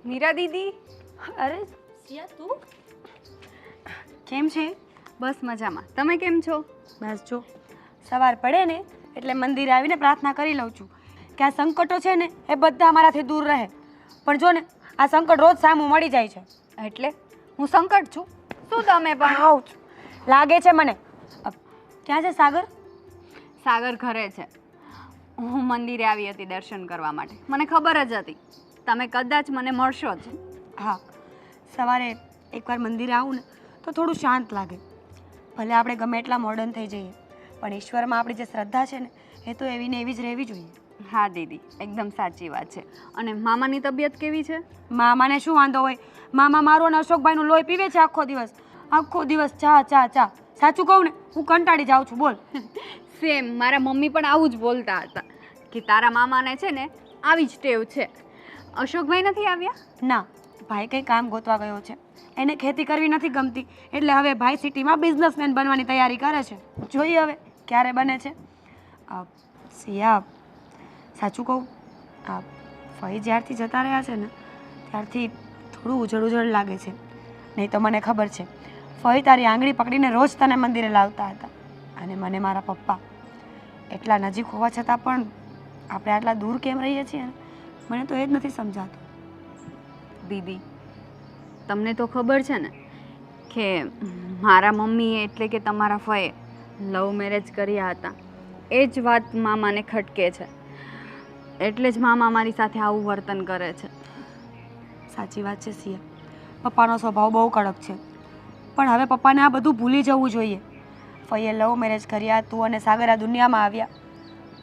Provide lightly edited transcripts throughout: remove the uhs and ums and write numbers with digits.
મીરા દીદી, અરે સિયા તું કેમ છે? બસ મજામાં. તમે કેમ છો? બસ જો સવાર પડે ને એટલે મંદિરે આવીને પ્રાર્થના કરી લઉં છું કે આ સંકટો છે ને એ બધા અમારાથી દૂર રહે. પણ જો ને આ સંકટ રોજ સામું મળી જાય છે. એટલે હું સંકટ છું? શું તમે પણ? આઉચ લાગે છે મને. ક્યાં છે સાગર? સાગર ઘરે છે. હું મંદિરે આવી હતી દર્શન કરવા માટે. મને ખબર જ હતી તમે કદાચ મને મળશો જ. હા, સવારે એકવાર મંદિરે આવું ને તો થોડું શાંત લાગે. ભલે આપણે ગમે એટલા મોડર્ન થઈ જઈએ પણ ઈશ્વરમાં આપણી જે શ્રદ્ધા છે ને એ તો એવી ને એવી જ રહેવી જોઈએ. હા દીદી, એકદમ સાચી વાત છે. અને મામાની તબિયત કેવી છે? મામાને શું વાંધો હોય? મામા મારું અને અશોકભાઈનું લોહી પીવે છે આખો દિવસ ચા ચા ચા. સાચું કહું ને હું કંટાળી જાઉં છું. બોલ. સેમ, મારા મમ્મી પણ આવું જ બોલતા હતા કે તારા મામાને છે ને આવી જ ટેવ છે. અશોકભાઈ નથી આવ્યા? ના, ભાઈ કંઈ કામ ગોતવા ગયો છે. એને ખેતી કરવી નથી ગમતી એટલે હવે ભાઈ સિટીમાં બિઝનેસમેન બનવાની તૈયારી કરે છે. જોઈએ હવે ક્યારે બને છે. સિયા, સાચું કહું, ફઈ જ્યારથી જતા રહ્યા છે ને ત્યારથી થોડું ઉજળ લાગે છે. નહીં તો મને ખબર છે ફઈ તારી આંગળી પકડીને રોજ તને મંદિરે લાવતા હતા. અને મને મારા પપ્પા એટલા નજીક હોવા છતાં પણ આપણે આટલા દૂર કેમ રહીએ છીએ ને મને તો એ જ નથી સમજાતું. દીદી, તમને તો ખબર છે ને કે મારા મમ્મીએ એટલે કે તમારા ફઈએ લવ મેરેજ કર્યા હતા. એ જ વાત મામાને ખટકે છે. એટલે જ મામા મારી સાથે આવું વર્તન કરે છે. સાચી વાત છે સિયા, પપ્પાનો સ્વભાવ બહુ કડક છે. પણ હવે પપ્પાને આ બધું ભૂલી જવું જોઈએ. ફઈએ લવ મેરેજ કર્યા, તું અને સાગર આ દુનિયામાં આવ્યા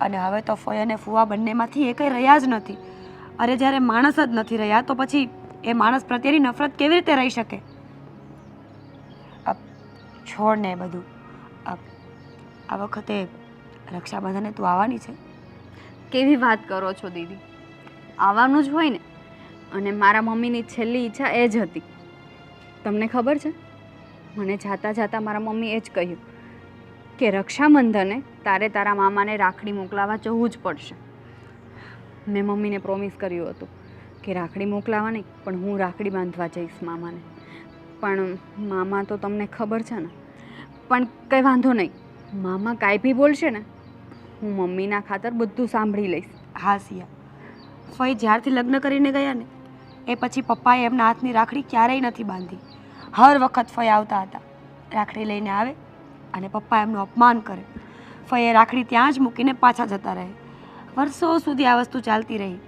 અને હવે તો ફઈ અને ફુવા બંનેમાંથી એ કંઈ રહ્યા જ નથી. અરે જ્યારે માણસ જ નથી રહ્યા તો પછી એ માણસ પ્રત્યેની નફરત કેવી રીતે રહી શકે? છોડ ને બધું. આ વખતે રક્ષાબંધને તું આવવાની છે? કેવી વાત કરો છો દીદી? આવવાનું જ હોય ને. અને મારા મમ્મીની છેલ્લી ઈચ્છા એ જ હતી. તમને ખબર છે, મને જાતા જાતા મારા મમ્મી એ જ કહ્યું કે રક્ષાબંધને તારે તારા મામાને રાખડી મોકલાવા જવું જ પડશે. મેં મમ્મીને પ્રોમિસ કર્યું હતું કે રાખડી મોકલાવા નહીં પણ હું રાખડી બાંધવા જઈશ મામાને. પણ મામા તો તમને ખબર છે ને. પણ કંઈ વાંધો નહીં, મામા કાંઈ બી બોલશે ને હું મમ્મીના ખાતર બધું સાંભળી લઈશ. હા સિયા, ફઈ જ્યારથી લગ્ન કરીને ગયા ને એ પછી પપ્પાએ એમના હાથની રાખડી ક્યારેય નથી બાંધી. હર વખત ફઈ આવતા હતા, રાખડી લઈને આવે અને પપ્પા એમનું અપમાન કરે. ફઈએ રાખડી ત્યાં જ મૂકીને પાછા જતા રહે. વર્ષો સુધી આ વસ્તુ ચાલતી રહી.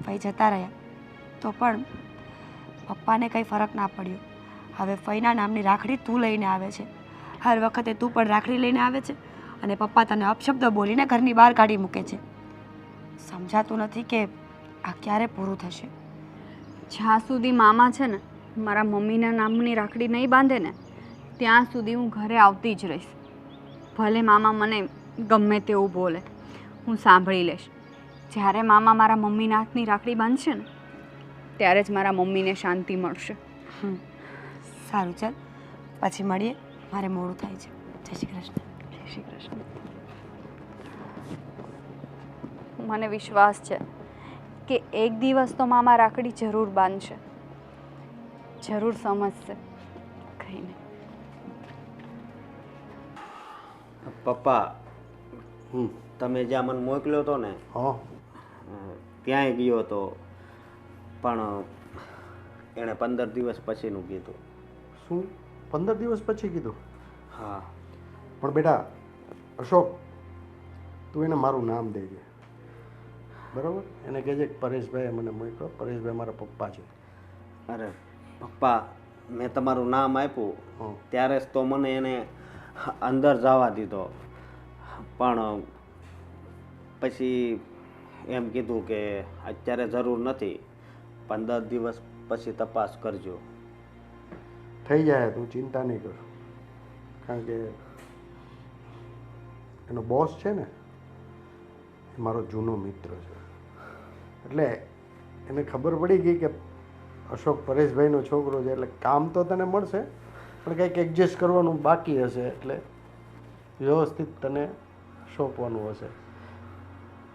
ફઈ જતા રહ્યા તો પણ પપ્પાને કંઈ ફરક ના પડ્યો. હવે ફઈના નામની રાખડી તું લઈને આવે છે. હર વખતે તું પણ રાખડી લઈને આવે છે અને પપ્પા તને અપશબ્દ બોલીને ઘરની બહાર કાઢી મૂકે છે. સમજાતું નથી કે આ ક્યારે પૂરું થશે. જ્યાં સુધી મામા છે ને મારા મમ્મીના નામની રાખડી નહીં બાંધે ને ત્યાં સુધી હું ઘરે આવતી જ રહીશ. ભલે મામા મને ગમે તેવું બોલે, હું સાંભળી લઈશ. જ્યારે મામા મારા મમ્મીના હાથની રાખડી બાંધશે ને ત્યારે જ મારા મમ્મીને શાંતિ મળશે. સારું, ચાલ પછી મળીએ, મારે મોડું થાય છે. જય શ્રી કૃષ્ણ. જય શ્રી કૃષ્ણ. મને વિશ્વાસ છે કે એક દિવસ તો મામા રાખડી જરૂર બાંધશે, જરૂર સમજશે. કંઈ નહીં. પપ્પા, તમે જ્યાં મને મોકલ્યો હતો ને ત્યાંય ગયો હતો પણ એણે 15 દિવસ પછીનું કીધું. શું 15 દિવસ પછી કીધું? હા. પણ બેટા અશોક, તું એને મારું નામ દેજે, બરાબર? એને કહેજે કે પરેશભાઈએ મને મોકલ્યો. પરેશભાઈ મારા પપ્પા છે. અરે પપ્પા, મેં તમારું નામ આપ્યું ત્યારે જ તો મને એને અંદર જવા દીધો. પણ પછી એમ કીધું કે અત્યારે જરૂર નથી, 15 દિવસ પછી તપાસ કરજો. થઈ જાય, તું ચિંતા નહીં કર. કારણ કે એનો બોસ છે ને એ મારો જૂનો મિત્ર છે. એટલે એને ખબર પડી ગઈ કે અશોક પરેશભાઈનો છોકરો છે એટલે કામ તો તને મળશે પણ કંઈક એડજસ્ટ કરવાનું બાકી હશે એટલે વ્યવસ્થિત તને સોંપવાનું હશે.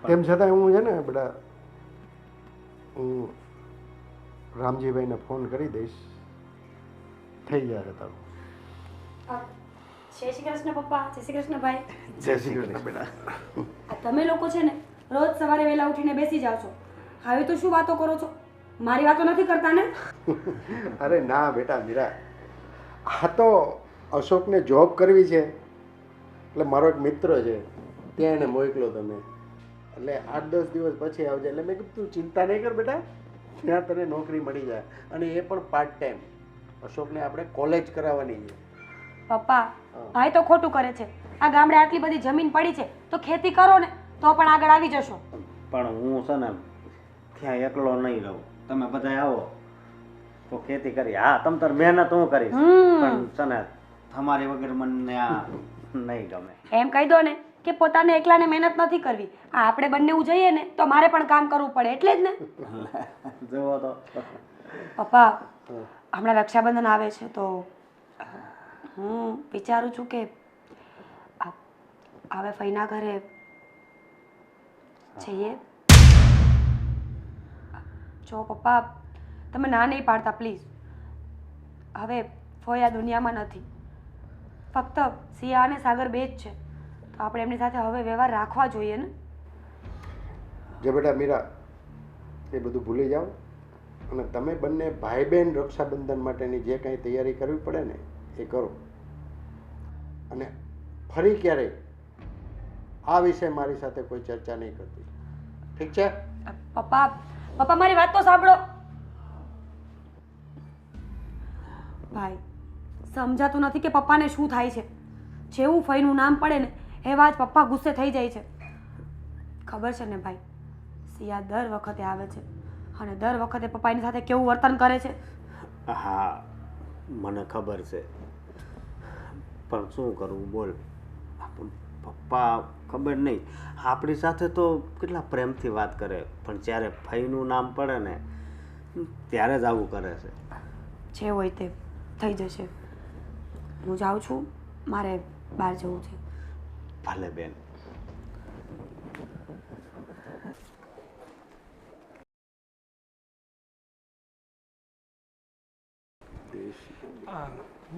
તેમ છતાં હું છે ને બેટા હું રામજીભાઈને ફોન કરી દઈશ, થઈ જશે તારું. જય શ્રી કૃષ્ણ પપ્પા. જય શ્રી કૃષ્ણ ભાઈ. જય શ્રી કૃષ્ણ બેટા. આ તમે લોકો છે ને રોજ સવારે વહેલા ઉઠીને બેસી જાઓ છો. હવે તો શું વાતો કરો છો? મારી વાતો નથી કરતા ને? અરે ના બેટા મીરા, આ તો અશોકને જોબ કરવી છે એટલે મારો એક મિત્ર છે ત્યાં એને મોકલો તમે, એટલે 8-10 દિવસ પછી આવજે. એટલે મેં કીધું તું ચિંતા નહીં કર બેટા, ત્યાં તને નોકરી મળી જાય, અને એ પણ પાર્ટ ટાઈમ. અશોકને આપણે કોલેજ કરાવવાની છે. પપ્પા ભાઈ તો ખોટું કરે છે. આ ગામડે આટલી બધી જમીન પડી છે તો ખેતી કરો ને, તો પણ આગળ આવી જશો. પણ હું છે ને ત્યાં એકલો નહીં રહું, તમે બધા આવો તો ખેતી કરી. હા, તમ તાર મહેનત હું કરીશ, પણ છે ને તમારી વગર મને આ નહીં ગમે. એમ કહી દો ને કે પોતાને એકલાને મહેનત નથી કરવી. આ આપણે બંને જઈએ ને તો મારે પણ કામ કરવું પડે, એટલે જ ને. જુઓ તો પપ્પા, હમણાં રક્ષાબંધન આવે છે તો હું વિચારું છું કે હવે ફઈના ઘરે જઈએ. જો પપ્પા, તમે ના નહીં પાડતા પ્લીઝ. હવે ફઈ આ દુનિયામાં નથી, ફક્ત સિયા અને સાગર બે જ છે, તો આપણે એમની સાથે હવે વ્યવહાર રાખવા જોઈએ ને. જે બેટા મીરા, એ બધું ભૂલી જાઓ અને તમે બંને ભાઈ બહેન રક્ષાબંધન માટેની જે કાંઈ તૈયારી કરવી પડે ને એ કરો. અને ફરી ક્યારેય આ વિશે મારી સાથે કોઈ ચર્ચા નહીં કરતી, ઠીક છે? પપ્પા મારી વાત તો સાંભળો. ભાઈ, સમજાતું નથી કે પપ્પાને શું થાય છે. જેવું ફઈનું નામ પડે ને એવા જ પપ્પા ગુસ્સે થઈ જાય છે. ખબર છે ને ભાઈ, સિયા દર વખતે આવે છે અને દર વખતે પપ્પા એની સાથે કેવું વર્તન કરે છે. હા, મને ખબર છે, પણ શું કરવું બોલ. પપ્પા ખબર નહીં, આપણી સાથે તો કેટલા પ્રેમથી વાત કરે, પણ જ્યારે ફઈનું નામ પડે ને ત્યારે જ આવું કરે છે. જે હોય તે થઈ જશે. હું જાઉં છું, મારે બહાર જવું છે. ભલે બેન.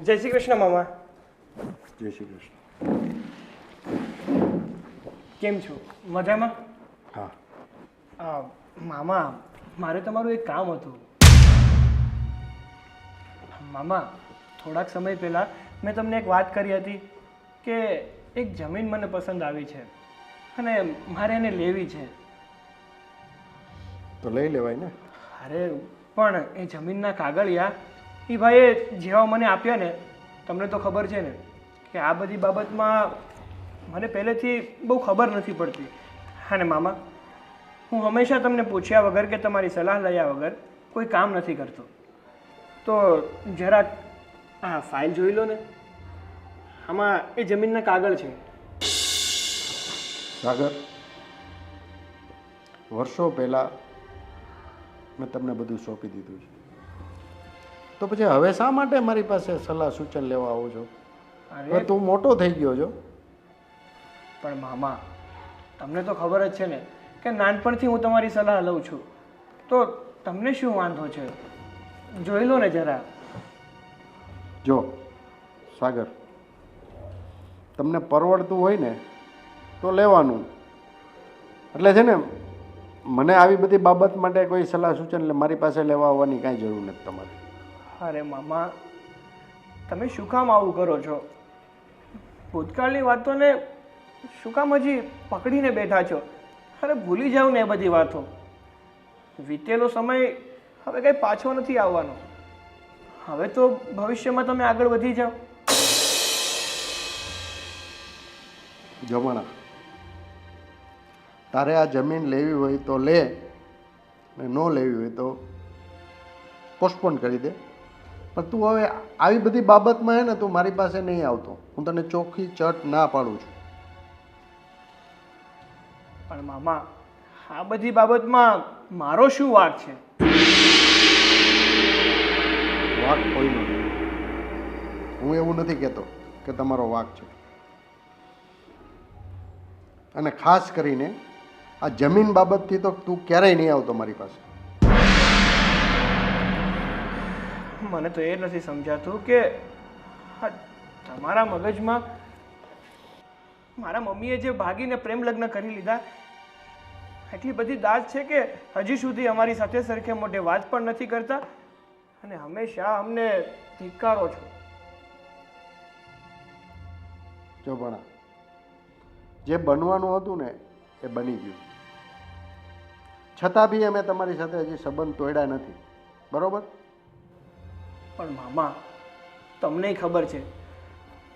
જય શ્રી કૃષ્ણ મામા. જય શ્રી કૃષ્ણ. કેમ છો? મજામાં? હા. મામા, મારે તમારું એક કામ હતું. મામા, થોડાક સમય પહેલાં મેં તમને એક વાત કરી હતી કે એક જમીન મને પસંદ આવી છે અને મારે એને લેવી છે. તો લઈ લેવાય ને. અરે પણ એ જમીનના કાગળિયા એ ભાઈએ જેવા મને આપ્યા ને, તમને તો ખબર છે ને કે આ બધી બાબતમાં મને પહેલેથી બહુ ખબર નથી પડતી. અને મામા, હું હંમેશા તમને પૂછ્યા વગર કે તમારી સલાહ લયા વગર કોઈ કામ નથી કરતો. તો જરાક આ ફાઇલ જોઈ લો ને, આમાં એ જમીનના કાગળ છે. સાગર, વર્ષો પહેલાં મેં તમને બધું સોંપી દીધું છે, તો પછી હવે શા માટે મારી પાસે સલાહ સૂચન લેવા આવો છો? હવે તું મોટો થઈ ગયો છો. પણ મામા, તમને તો ખબર જ છે ને કે નાનપણથી હું તમારી સલાહ લઉં છું, તો તમને શું વાંધો છે? જોઈ લો ને જરા. જો સાગર, તમને પરવડતું હોય ને તો લેવાનું. એટલે છે ને, મને આવી બધી બાબત માટે કોઈ સલાહ સૂચન મારી પાસે લેવા આવવાની કાંઈ જરૂર નથી તમારે. અરે મામા, તમે શું કામ આવું કરો છો? ભૂતકાળની વાતોને શું કામ હજી પકડીને બેઠા છો? અરે ભૂલી જાઓ ને એ બધી વાતો. વીતેલો સમય હવે કંઈ પાછો નથી આવવાનો. હવે તો ભવિષ્યમાં તમે આગળ વધી જાઓ. જમણા, તારે આ જમીન લેવી હોય તો લે, ને ન લેવી હોય તો પોસ્ટપોન કરી દે. પણ તું હવે આવી બધી બાબતમાં હે ને, તું મારી પાસે નહીં આવતો. હું તને ચોખ્ખી ચટ ના પાડું છું. પણ મામા, આ બધી બાબતમાં મારો શું વાંક છે? વાંક કોઈનો નથી. હું એવું નથી કહેતો કે તમારો વાંક છે. અને ખાસ કરીને આ જમીન બાબતથી તો તું ક્યારેય નહીં આવતો મારી પાસે. મને તો એ નથી સમજાતું કે આ તમારા મગજમાં મારા મમ્મીએ જે ભાગીને પ્રેમ લગ્ન કરી લીધા એટલી બધી દાજ છે કે હજી સુધી અમારી સાથે સરખે મોઢે વાત પણ નથી કરતા અને હંમેશા અમને ધિક્કારો છો. જો ભણા, જે બનવાનું હતું ને એ બની ગયું. છતાં બી અમે તમારી સાથે હજી સંબંધ તોડ્યા નથી, બરોબર? પણ મામા, તમને ખબર છે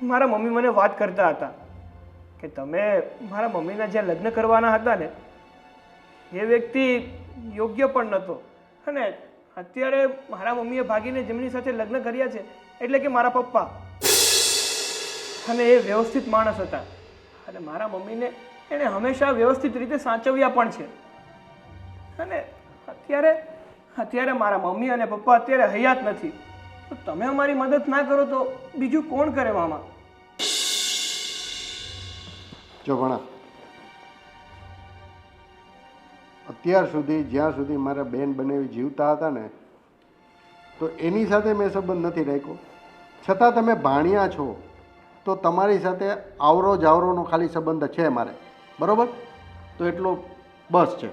મારા મમ્મી મને વાત કરતા હતા કે તમે મારા મમ્મીના જે લગ્ન કરવાના હતા ને એ વ્યક્તિ યોગ્ય પણ નહોતો અને અત્યારે મારા મમ્મીએ ભાગીને જેમની સાથે લગ્ન કર્યા છે એટલે કે મારા પપ્પા, અને એ વ્યવસ્થિત માણસ હતા અને મારા મમ્મીને એણે હંમેશા વ્યવસ્થિત રીતે સાચવ્યા પણ છે. અને અત્યારે મારા મમ્મી અને પપ્પા અત્યારે હયાત નથી, તો તમે અમારી મદદ ના કરો તો બીજું કોણ કરે મામા? જો ભણા, અત્યાર સુધી જ્યાં સુધી મારા બેન બનેવી જીવતા હતા ને તો એની સાથે મેં સંબંધ નથી રાખ્યો. છતાં તમે ભાણિયા છો તો તમારી સાથે આવરો જાવરોનો ખાલી સંબંધ છે મારે, બરાબર? તો એટલો બસ છે.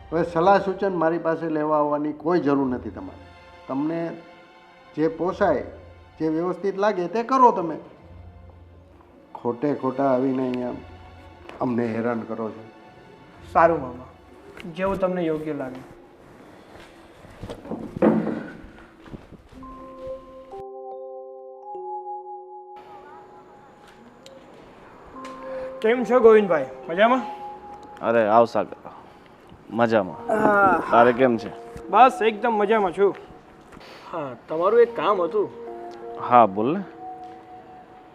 હવે સલાહ સૂચન મારી પાસે લેવા આવવાની કોઈ જરૂર નથી તમારે. તમને જે પોસાય, જે વ્યવસ્થિત લાગે તે કરો તમે. ખોટે ખોટા આવીને અહીંયા અમને હેરાન કરો છો. સારું મામા, જેવું તમને યોગ્ય લાગે. કેમ છો ગોવિંદભાઈ, મજામાં? અરે આવ સાગર, મજામાં. તારે કેમ છે? બસ એકદમ મજામાં છું. હા, તમારું એક કામ હતું. હા બોલ ને.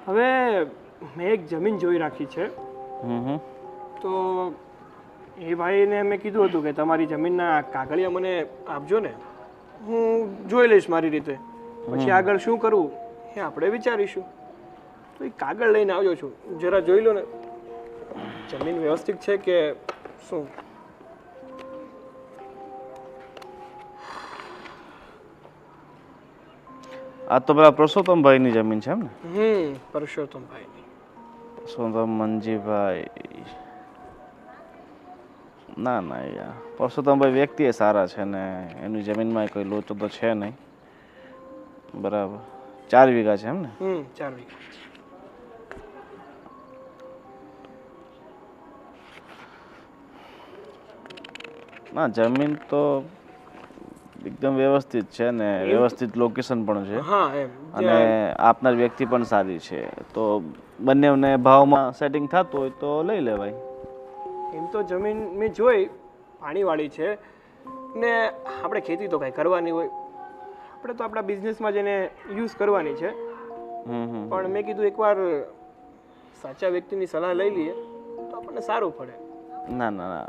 હવે મેં એક જમીન જોઈ રાખી છે, તો એ ભાઈને મેં કીધું હતું કે તમારી જમીનના કાગળિયા મને આપજો ને, હું જોઈ લઈશ મારી રીતે, પછી આગળ શું કરવું એ આપણે વિચારીશું. તો એ કાગળ લઈને આવ્યો છું, જરા જોઈ લો ને જમીન વ્યવસ્થિત છે કે શું. આ તો પેલા પરસોત્તમભાઈની જમીન છે એમ ને? પરસોત્તમભાઈની. પરસોત્તમ મંજીભાઈ? ના ના યાર, પરસોત્તમભાઈ વ્યક્તિ એ સારા છે ને એની જમીનમાં કોઈ લોચો તો છે નહીં. બરાબર, 4 વીઘા છે એમ ને? 4 વીઘા. ના, જમીન તો એકદમ વ્યવસ્થિત છે ને વ્યવસ્થિત લોકેશન પણ છે. હા એમ. અને આપનાર વ્યક્તિ પણ સારી છે, તો બંનેને ભાવમાં સેટિંગ થતું હોય તો લઈ લેવાય. એમ તો જમીન મેં જોઈ પાણીવાળી છે ને આપણે ખેતી તો કાંઈ કરવાની હોય, આપણે તો આપણા બિઝનેસમાં જ એને યુઝ કરવાની છે. પણ મેં કીધું એકવાર સાચા વ્યક્તિની સલાહ લઈ લઈએ તો આપણને સારું પડે. ના ના ના,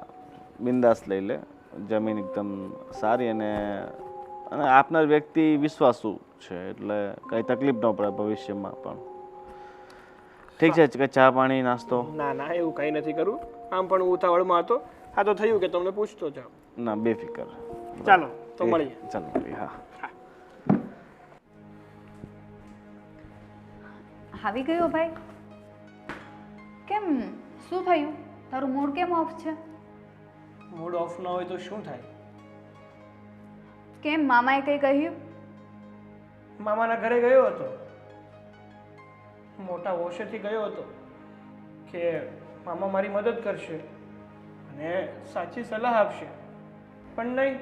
બિંદાસ લઈ લે. જમીન એકદમ સારી અને આપનાર વ્યક્તિ વિશ્વાસુ છે એટલે કંઈ તકલીફ ન પડે ભવિષ્યમાં પણ. ઠીક છે, કે ચા પાણી નાસ્તો? ના ના, એવું કંઈ નથી કરવું. આમ પણ હું ઉતાવળમાં હતો, આ તો થયું કે તમને પૂછતો જાઓ. ના, બેફિકર. ચાલો તો મળીએ. ચાલો મળીએ. હા. આવી ગયો ભાઈ? કેમ, શું થયું? તારું મૂડ કેમ ઓફ છે? મૂડ ઓફ ન હોય તો શું થાય? કેમ, મામાએ કંઈ કહ્યું? મામાના ઘરે ગયો હતો, મોટા હોશેથી ગયો હતો કે મામા મારી મદદ કરશે અને સાચી સલાહ આપશે, પણ નહીં.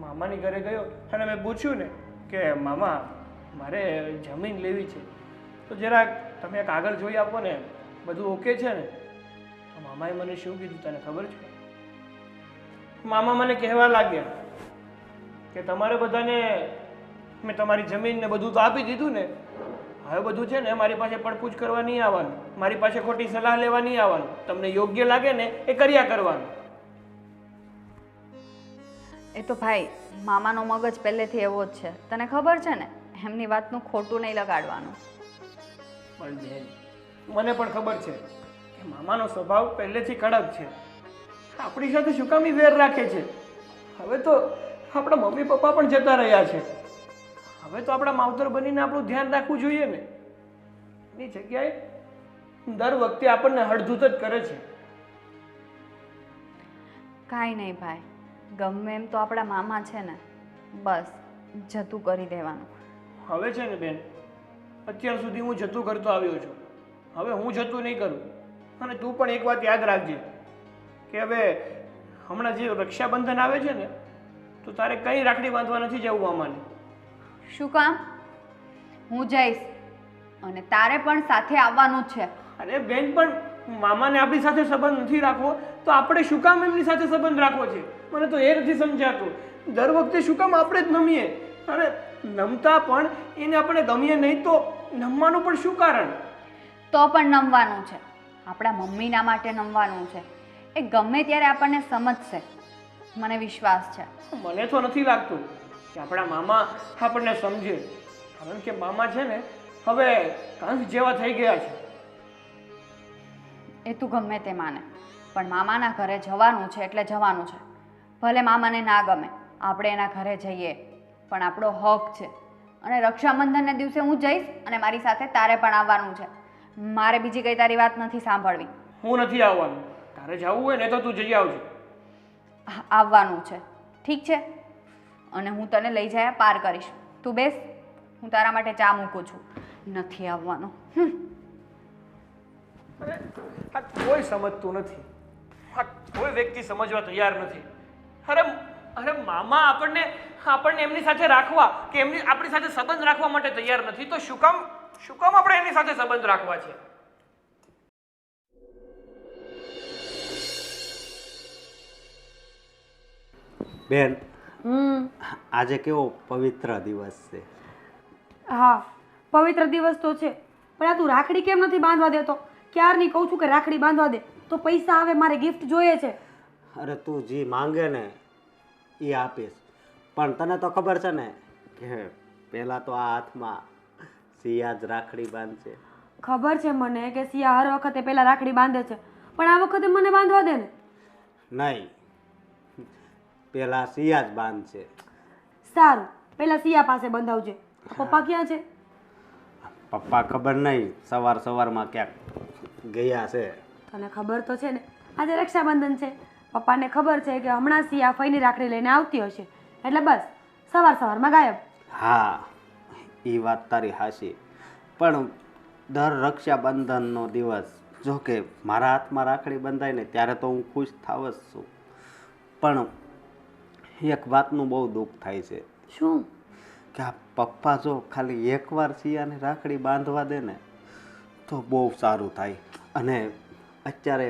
મામાની ઘરે ગયો અને મેં પૂછ્યું ને કે મામા મારે જમીન લેવી છે, તો જરાક તમે કાગળ જોઈ આપો ને, બધું ઓકે છે ને? તો મામાએ મને શું કીધું તને ખબર છે? મામા મને કહેવા લાગ્યા કે તમારે બધાને મેં તમારી જમીન ને બધું તો આપી દીધું ને, હવે બધું છે ને મારી પાસે પડપૂછ કરવા નહીં આવવાનું, મારી પાસે ખોટી સલાહ લેવા નહીં આવવાનું, તમને યોગ્ય લાગે ને એ કર્યા કરવાનું. એ તો ભાઈ મામાનો મગજ પહેલેથી એવો જ છે, તને ખબર છે ને, એમની વાતનું ખોટું નહીં લગાડવાનું. પણ બેન, મને પણ ખબર છે કે મામાનો સ્વભાવ પહેલેથી કડક છે, આપણી સાથે શું કામ વેર રાખે છે? હવે તો આપણા મમ્મી પપ્પા પણ જતા રહ્યા છે. હવે તો આપણા માવતર બનીને આપણું ધ્યાન રાખવું જોઈએ ને. એની જગ્યાએ દર વખતે આપણને હળધૂત જ કરે છે. કાંઈ નહીં ભાઈ, ગમે એમ તો આપણા મામા છે ને, બસ જતું કરી દેવાનું. હવે છે ને બેન, અત્યાર સુધી હું જતું કરતો આવ્યો છું. હવે હું જતું નહીં કરું. અને તું પણ એક વાત યાદ રાખજે કે હવે હમણાં જે રક્ષાબંધન આવે છે ને, તો તારે કંઈ રાખડી બાંધવા નથી જવું મામાને. શું કામ? હું જઈશ અને તારે પણ સાથે આવવાનું જ છે. અરે બેન, પણ મામાને આપણી સાથે સંબંધ નથી રાખવો તો આપણે શું કામ એમની સાથે સંબંધ રાખવો છે? મને તો એ નથી સમજાતું. દર વખતે શું કામ આપણે જ નમીએ? અરે નમતા પણ એને આપણે ગમીએ નહીં તો નમવાનું પણ શું કારણ? તો પણ નમવાનું છે. આપણા મમ્મીના માટે નમવાનું છે. એ ગમે ત્યારે આપણને સમજશે, મને વિશ્વાસ છે. મને તો નથી લાગતું કે આપણા મામા આપણને સમજે, કારણ કે મામા છે ને હવે કંસ જેવા થઈ ગયા છે. એ તું ગમે તે માને, પણ મામાના ઘરે જવાનું છે એટલે જવાનું છે. ભલે મામાને ના ગમે, આપણે એના ઘરે જઈએ, પણ આપણો હક છે. અને રક્ષાબંધનને દિવસે હું જઈશ અને મારી સાથે તારે પણ આવવાનું છે. મારે બીજી કઈ તારી વાત નથી સાંભળવી. હું નથી આવવાનું. તારે જવું હોય ને તો તું જઈ આવજો. આવવાનું છે, ઠીક છે? અને હું તને લઈ જાય પાર કરીશ. તું બેસ, હું તારા માટે ચા મૂકું છું. નથી આવવાનું. અરે આ કોઈ સમજતું નથી. આ કોઈ વ્યક્તિ સમજવા તૈયાર નથી. અરે અરે મામા આપણને એમની સાથે રાખવા કે આપણી સાથે સંબંધ રાખવા માટે તૈયાર નથી, તો શું કામ આપણે એની સાથે સંબંધ રાખવા છે? બેન, આજે કેવો પવિત્ર દિવસ છે. હા, પવિત્ર દિવસ તો છે, પણ આ તું રાખડી કેમ નથી બાંધવા દેતો? ક્યારની કહું છું કે રાખડી બાંધવા દે, તો પૈસા આવે, મારે ગિફ્ટ જોઈએ છે. અરે તું જે માંગે ને એ આપીશ, પણ તને તો ખબર છે ને કે પહેલાં તો આ હાથમાં સિયા જ રાખડી બાંધશે. ખબર છે મને કે સિયા હર વખતે પહેલા રાખડી બાંધે છે, પણ આ વખતે મને બાંધવા દે ને. નહીં, પહેલાં સિયા જ બાંધશે. સારું, પહેલા સિયા પાસે બંધાવજે. પપ્પા ક્યાં છે? પપ્પા ખબર નહીં, સવારમાં ક્યાંક ગયા છે. તને ખબર તો છે ને આજે રક્ષાબંધન છે. પપ્પાને ખબર છે કે હમણાં સિયા ફઈની રાખડી લઈને આવતી હશે, એટલે બસ સવારમાં ગાયબ. હા, એ વાત તારી હાચી, પણ દર રક્ષાબંધનનો દિવસ જો કે મારા હાથમાં રાખડી બંધાય ને ત્યારે તો હું ખુશ થાવ જ છું, પણ એક વાતનું બહુ દુઃખ થાય છે. શું? કે આ પપ્પા જો ખાલી એકવાર સિયાને રાખડી બાંધવા દે ને તો બહુ સારું થાય. અને અત્યારે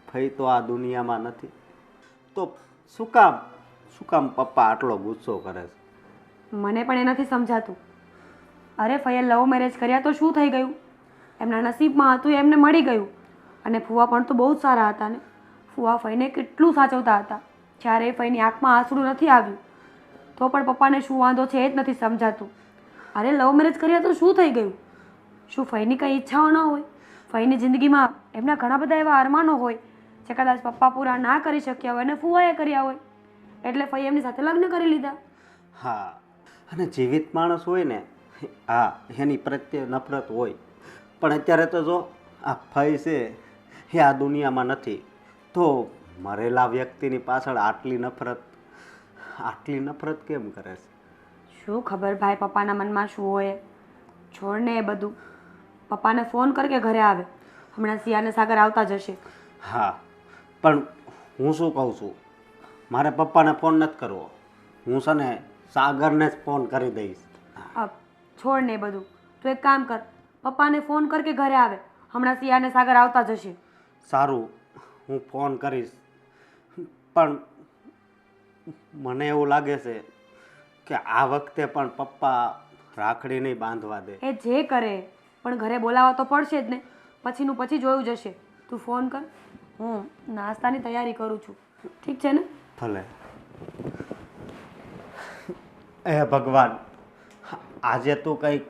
ફઈ તો આ દુનિયામાં નથી, તો શું કામ પપ્પા આટલો ગુસ્સો કરે છે? મને પણ એ નથી સમજાતું. અરે ફઈએ લવ મેરેજ કર્યા તો શું થઈ ગયું? એમના નસીબમાં હતું એમને મળી ગયું. અને ફુવા પણ તો બહુ જ સારા હતા ને. ફુવા ફઈને કેટલું સાચવતા હતા. જ્યારે ફઈની આંખમાં આંસુડું નથી આવ્યું તો પણ પપ્પાને શું વાંધો છે એ જ નથી સમજાતું. અરે લવ મેરેજ કર્યા તો શું થઈ ગયું? શું ફઈની કંઈ ઈચ્છાઓ ન હોય? ફઈની જિંદગીમાં એમના ઘણા બધા એવા અરમાનો હોય જે કદાચ પપ્પા પૂરા ના કરી શક્યા હોય અને ફુવાએ કર્યા હોય, એટલે ફઈ એમની સાથે લગ્ન કરી લીધા. હા, અને જીવિત માણસ હોય ને, હા, એની પ્રત્યે નફરત હોય, પણ અત્યારે તો જો આ ફઈ છે એ આ દુનિયામાં નથી, તો મરેલા વ્યક્તિની પાછળ આટલી નફરત કેમ કરે છે? શું ખબર ભાઈ પપ્પાના મનમાં શું હોય. છોડને એ બધું. પપ્પાને ફોન કર કે ઘરે આવે. હમણાં સિયાને સાગર આવતા જશે. હા, પણ હું શું કહું છું, મારે પપ્પાને ફોન નથી કરવો, હું છે ને સાગરને જ ફોન કરી દઈશ. છોડને એ બધું. તું એક કામ કર, પપ્પાને ફોન કર કે ઘરે આવે. હમણાં સિયાને સાગર આવતા જશે. સારું, હું ફોન કરીશ, પણ મને એવું લાગે છે કે આ વખતે પણ પપ્પા રાખડી નહીં બાંધવા દે. એ જે કરે, પણ ઘરે બોલાવવા તો પડશે જ ને. પછીનું પછી જોયું જશે. તું ફોન કર, હું નાસ્તાની તૈયારી કરું છું. ઠીક છે ને? ભલે. એ ભગવાન, આજે તું કંઈક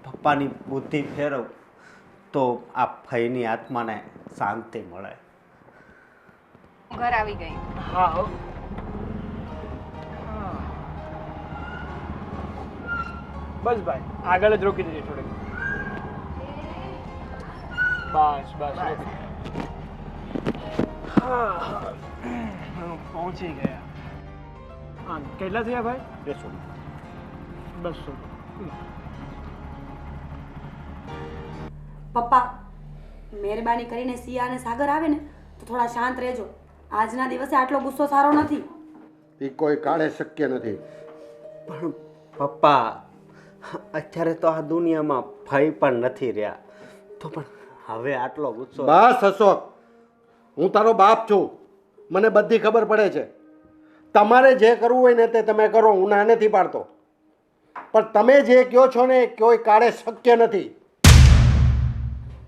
પપ્પાની બુદ્ધિ ફેરવ તો આ ફઈની આત્માને શાંતિ મળે. ઘર આવી ગઈ. હા. બસ ભાઈ આગળ જ રોકી દેજો થોડીક. બસ બસ રોકી દે. હા પહોંચી ગયા. હા કેટલા થયા ભાઈ? 200. પપ્પા મહેરબાની કરીને સિયા અને સાગર આવે ને તો થોડા શાંત રહેજો. આજના દિવસે આટલો ગુસ્સો સારો નથી. એ કોઈ કાળે શક્ય નથી. પણ પપ્પા અત્યારે તો આ દુનિયામાં ભય પણ નથી રહ્યા, તો પણ હવે આટલો ગુસ્સો. બસ અશોક, હું તારો બાપ છું, મને બધી ખબર પડે છે. તમારે જે કરવું હોય ને તે તમે કરો, હું ના નથી પાડતો, પણ તમે જે કહો છો ને એ કોઈ કાળે શક્ય નથી.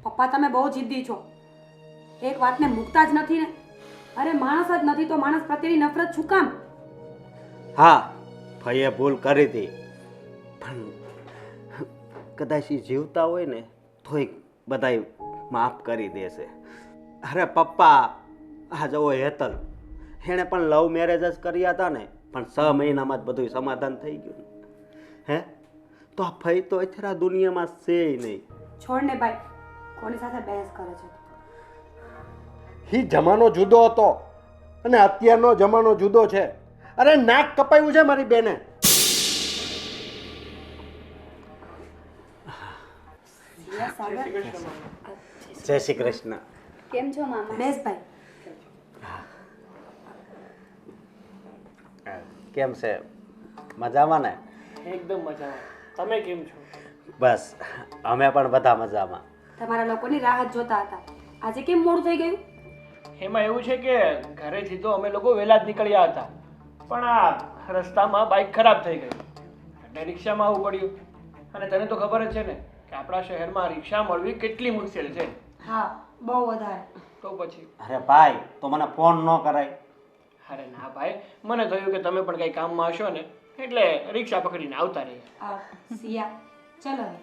પપ્પા તમે બહુ જિદ્દી છો. એક વાતને મૂકતા જ નથી ને. અરે માણસ જ નથી તો માણસ પ્રત્યેની નફરત શું કામ? હા, ભાઈએ ભૂલ કરી હતી, પણ કદાચ એ જીવતા હોય ને તોય બધાય માફ કરી દેશે. અરે પપ્પા, આ જવો હેતલ, એણે પણ લવ મેરેજ જ કર્યા હતા ને, પણ 6 મહિનામાં જ બધું સમાધાન થઈ ગયું. હે તો આ ભાઈ તો અત્યારે આ દુનિયામાં છે નહીં. છોડ ને ભાઈ, કોની સાથે બહેસ કરે છે? એ જમાનો જુદો હતો અને અત્યારનો જમાનો જુદો છે. અરે નાક કપાયું છે મારી બેને. જય શ્રી કૃષ્ણ. કેમ છો મામા? બેસ ભાઈ. કેમ છે? મજામાં ને? એકદમ મજામાં. તમે કેમ છો? બસ અમે પણ બધા મજામાં. તમારા લોકોની રાહ જ જોતા હતા. આજે કેમ મોડું થઈ ગયું? એમાં એવું છે કે ઘરેથી તો અમે લોકો વહેલા જ નીકળ્યા હતા, પણ આ રસ્તામાં બાઇક ખરાબ થઈ ગઈ એટલે રિક્ષામાં આવવું પડ્યું. અને તને તો ખબર જ છે ને કે આપણા શહેરમાં રિક્ષા મળવી કેટલી મુશ્કેલ છે. હા, બહુ વધારે. તો પછી અરે ભાઈ, તો મને ફોન ન કરાય? અરે ના ભાઈ, મને થયું કે તમે પણ કંઈ કામમાં હશો ને એટલે રિક્ષા પકડીને આવતા રહ્યા. સિયા, ચલો હવે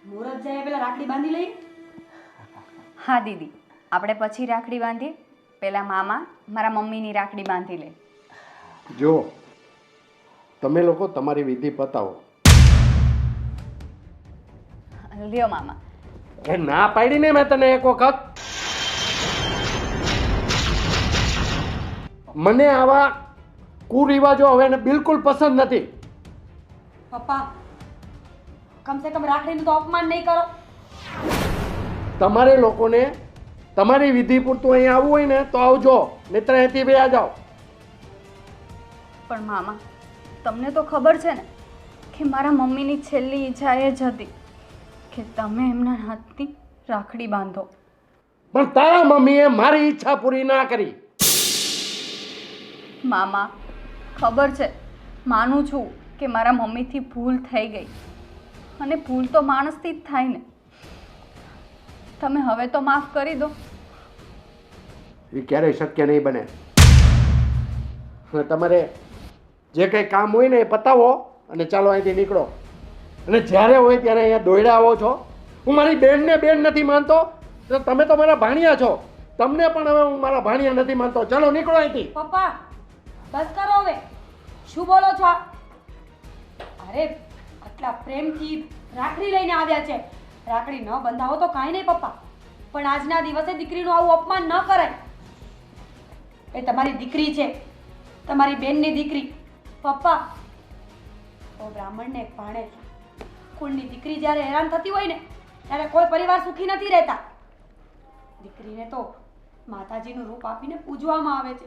મુહૂર્ત જાય પેલા રાખડી બાંધી લઈએ. હા દીદી, આપણે પછી રાખડી બાંધીએ. પહેલાં મામા મારા મમ્મીની રાખડી બાંધી લે. જો તમે લોકો તમારી વિધિ પતાવો. લ્યો મામા. એ ના પાડી ને મેં તને એક વખત. મને આવા કુરિવાજો હવે બિલકુલ પસંદ નથી. પપ્પા, કમસે કમ રાખડીનું તો અપમાન નહીં કરો. તમારે લોકોને તમારી વિધિ પૂરતું અહીં આવવું હોય ને તો આવજો, નહીતર અહીંથી વયા જાઓ. પણ મામા, તમને તો ખબર છે ને કે મારા મમ્મીની છેલ્લી ઈચ્છા એ જ હતી કે તમે એમના હાથથી રાખડી બાંધો. પણ તારા મમ્મીએ મારી ઈચ્છા પૂરી ના કરી. મામા, ખબર છે, માનું છું કે મારા મમ્મીથી ભૂલ થઈ ગઈ, અને ભૂલ તો માણસથી જ થાય ને. તમે હવે તો માફ કરી દો. એ ક્યારેય શક્ય નહીં બને. અને તમારે જે કંઈ કામ હોય ને એ પતાવો અને ચાલો અહીંથી નીકળો. અને જ્યારે હોય ત્યારે અહીંયા દોડ્યા આવો છો. હું મારી બેનને બેન નથી માનતો તો તમે તો મારા ભાણિયા છો. તમને પણ હવે હું મારા ભાણિયા નથી માનતો. ચાલો નીકળો અહીંથી. પપ્પા, બસ કરો હવે. શું બોલો છો? અરે આટલા પ્રેમથી રાખડી લઈને આવ્યા છે. રાખડી ન બંધાવો તો કાંઈ નહીં પપ્પા, પણ આજના દિવસે દીકરીનું આવું અપમાન ન કરાય. એ તમારી દીકરી છે, તમારી બેનની દીકરી. પપ્પા, તો બ્રાહ્મણને એક ભાણે છે. કુળની દીકરી જ્યારે હેરાન થતી હોય ને ત્યારે કોઈ પરિવાર સુખી નથી રહેતા. દીકરીને તો માતાજીનું રૂપ આપીને પૂજવામાં આવે છે.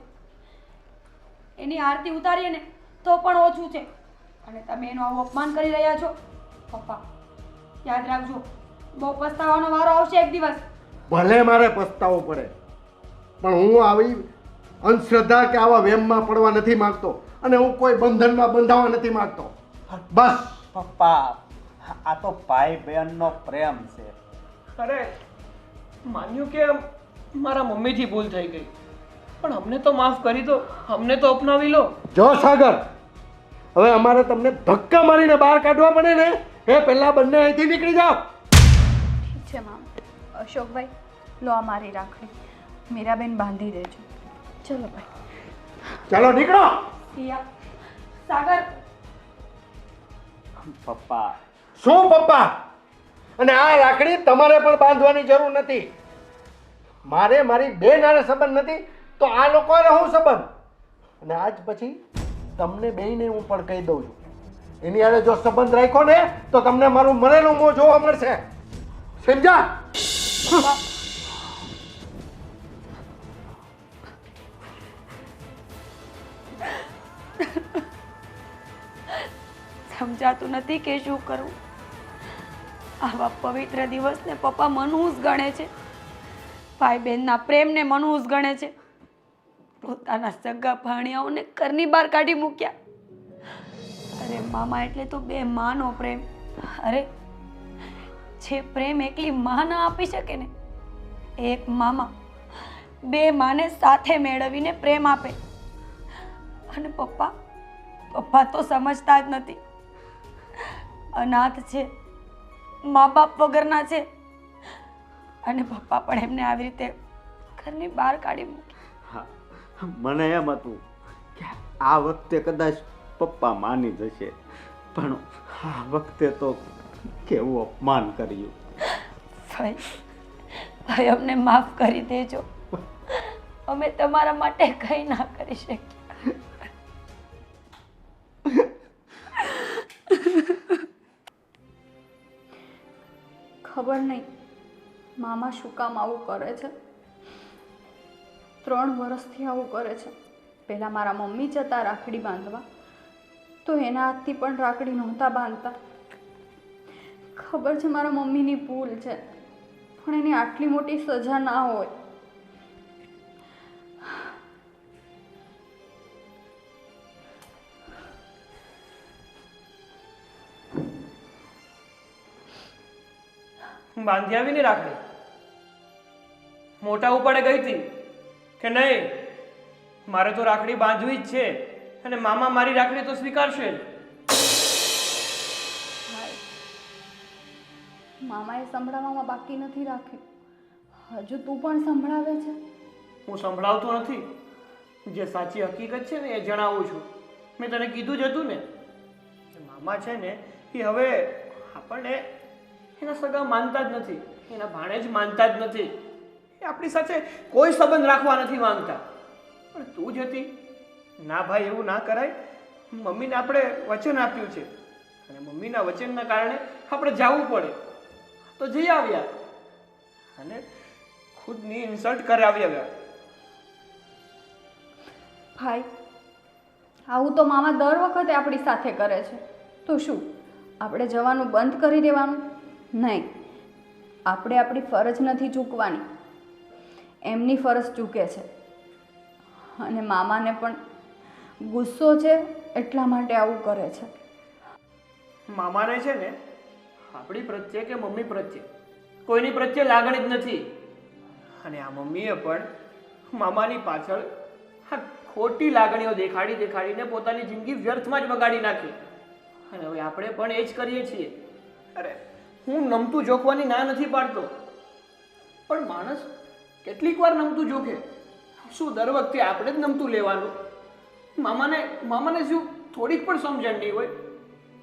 એની આરતી ઉતારીએ ને તો પણ ઓછું છે, અને તમે એનું આવું અપમાન કરી રહ્યા છો. પપ્પા, યાદ રાખજો, બહુ પસ્તાવાનો વારો આવશે એક દિવસ. ભલે મારે પસ્તાવો પડે, પણ હું આવી અંધશ્રદ્ધા કે આવા વેમમાં પડવા નથી માંગતો, અને હું કોઈ બંધનમાં બંધાવા નથી માંગતો. બસ. પપ્પા, આ તો ભાઈ બહેનનો પ્રેમ છે. અરે માન્યું કે મારા મમ્મીથી ભૂલ થઈ ગઈ, પણ અમને તો માફ કરી દો, અમને તો અપનાવી લો. જો સાગર, હવે અમારે તમને ધક્કા મારીને બહાર કાઢવા પડે ને એ પહેલા બંને અહીંથી નીકળી જાઓ. ઠીક છે મામા. અશોકભાઈ, લો આ મારી રાખડી. મીરાબેન બાંધી દેજો. ચલો ભાઈ. ચાલો નીકળો. સિયા, સાગર, પપ્પા, શું પપ્પા? અને આ રાખડી તમારે પણ બાંધવાની જરૂર નથી. મારે મારી બેન હારે સંબંધ નથી તો આ લોકો હારે શું સંબંધ? અને આજ પછી તમને બેયને હું પણ કહી દઉં છું, એની હારે જો સંબંધ રાખ્યો ને તો તમને મારું મરેલું મોં જોવા મળશે. સમજા? સમજાતું નથી કે શું કરવું. આવા પવિત્ર દિવસને પપ્પા મનહૂસ ગણે છે, ભાઈ બહેનના પ્રેમને મનહૂસ ગણે છે. પોતાના સગા ભાણિયાઓને ઘરની બહાર કાઢી મૂક્યા. અરે મામા એટલે તો બે માનો પ્રેમ. અરે જે પ્રેમ એકલી મા ના આપી શકે ને, એક મામા બે માને સાથે મેળવીને પ્રેમ આપે. અને પપ્પા તો સમજતા જ નથી. અનાથ છે, મા બાપ વગરના છે, અને પપ્પા પણ એમને આવી રીતે ઘરની બહાર કાઢી મૂકી. હા, મને એમ હતું કે આ વખતે કદાચ પપ્પા માની જશે, પણ આ વખતે તો કેવું અપમાન કર્યું. ભાઈ અમને માફ કરી દેજો. અમે તમારા માટે કંઈ ના કરી શકીએ. ખબર નહીં મામા શું કામ આવું કરે છે. 3 વર્ષથી આવું કરે છે. પહેલાં મારા મમ્મી જતા રાખડી બાંધવા તો એના હાથથી પણ રાખડી નહોતા બાંધતા. ખબર છે મારા મમ્મીની ભૂલ છે, પણ એની આટલી મોટી સજા ના હોય. બાંધી આવીને રાખડી મોટા ઉપાડે ગઈ હતી કે નહીં? મારે તો રાખડી બાંધવી જ છે, અને મામા મારી રાખડી તો સ્વીકારશે જ. મામાએ સંભળાવવામાં બાકી નથી રાખ્યું, હજુ તું પણ સંભળાવે છે. હું સંભળાવતો નથી, જે સાચી હકીકત છે ને એ જણાવું છું. મેં તને કીધું જ હતું ને, મામા છે ને એ હવે આપણને એના સગા માનતા જ નથી, એના ભાણે જ માનતા જ નથી. એ આપણી સાથે કોઈ સંબંધ રાખવા નથી માંગતા. પણ તું જ હતી, ના ભાઈ એવું ના કરાય. મમ્મીને આપણે વચન આપ્યું છે, અને મમ્મીના વચનના કારણે આપણે જવું પડે તો જઈ આવ્યા, અને ખુદની ઇન્સલ્ટ કરાવી. ભાઈ આવું તો મામા દર વખતે આપણી સાથે કરે છે, તો શું આપણે જવાનું બંધ કરી દેવાનું? નહીં, આપણે આપણી ફરજ નથી ચૂકવાની, એમની ફરજ ચૂકે છે. અને મામાને પણ ગુસ્સો છે એટલા માટે આવું કરે છે. મામાને છે ને આપણી પ્રત્યે કે મમ્મી પ્રત્યે કોઈની પ્રત્યે લાગણી જ નથી. અને આ મમ્મીએ પણ મામાની પાછળ ખોટી લાગણીઓ દેખાડીને પોતાની જિંદગી વ્યર્થમાં જ બગાડી નાખી. અને હવે આપણે પણ એ જ કરીએ છીએ. અરે હું નમતું જોખવાની ના નથી પાડતો, પણ માણસ કેટલીક વાર નમતું જોખે. શું દર વખતે આપણે જ નમતું લેવાનું? મામાને શું થોડીક પણ સમજણ નહીં હોય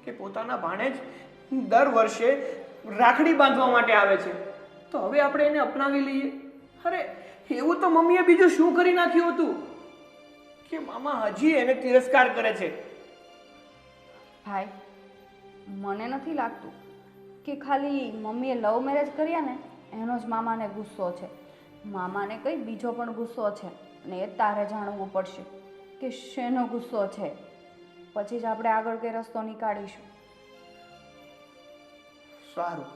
કે પોતાના ભાણે જ દર વર્ષે રાખડી બાંધવા માટે આવે છે, તો હવે આપણે એને અપનાવી લઈએ. અરે એવું તો મમ્મીએ બીજું શું કરી નાખ્યું હતું કે મામા હજી એને તિરસ્કાર કરે છે? ભાઈ મને નથી લાગતું કે ખાલી મમ્મીએ લવ મેરેજ કર્યા ને એનો જ મામાને ગુસ્સો છે. મામાને કંઈ બીજો પણ ગુસ્સો છે, અને એ તારે જાણવું પડશે કે શેનો ગુસ્સો છે. પછી જ આપણે આગળ કઈ રસ્તો નીકાળીશું. સારું,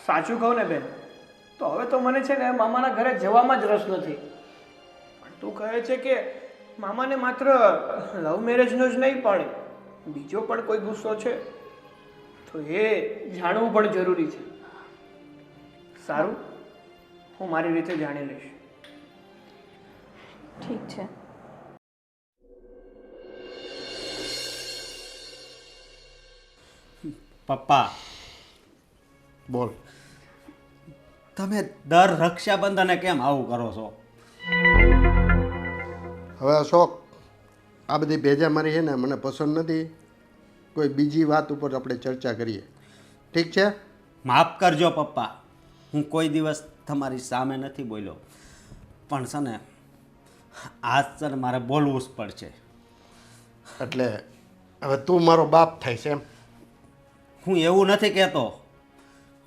સાચું કહું ને બેન, તો હવે તો મને છે ને મામાના ઘરે જવામાં જ રસ નથી. પણ તું કહે છે કે મામાને માત્ર લવ મેરેજનો જ નહીં પણ બીજો પણ કોઈ ગુસ્સો છે, તો એ જાણવું પણ જરૂરી છે. સારું, હું મારી રીતે જાણી લઈશ. ઠીક છે. પપ્પા બોલ. તમે દર રક્ષાબંધને કેમ આવું કરો છો? હવે અશોક, આ બધી ભેજા મારી છે ને મને પસંદ નથી. કોઈ બીજી વાત ઉપર આપણે ચર્ચા કરીએ. ઠીક છે? માફ કરજો પપ્પા, હું કોઈ દિવસ તમારી સામે નથી બોલ્યો, પણ છે ને આજ છે ને મારે બોલવું જ પડશે. એટલે હવે તું મારો બાપ થાય છે એમ? હું એવું નથી કહેતો,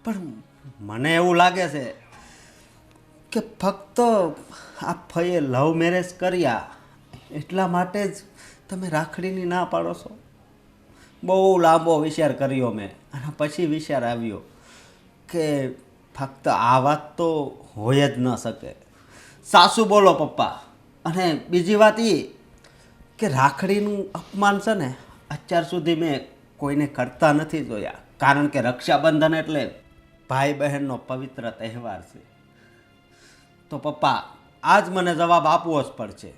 પણ મને એવું લાગે છે કે ફક્ત આ ફઈએ લવ મેરેજ કર્યા એટલા માટે જ તમે રાખડીની ના પાડો છો. બહુ લાંબો વિચાર કર્યો મેં, અને પછી વિચાર આવ્યો કે ફક્ત આ વાત તો હોય જ ન શકે. સાસુ બોલો પપ્પા. અને બીજી વાત એ કે રાખડીનું અપમાન છે ને અત્યાર સુધી મેં કોઈને કરતા નથી જોયા, કારણ કે રક્ષાબંધન એટલે ભાઈ બહેનનો પવિત્ર તહેવાર છે. તો પપ્પા આજ મને જવાબ આપવો જ પડશે.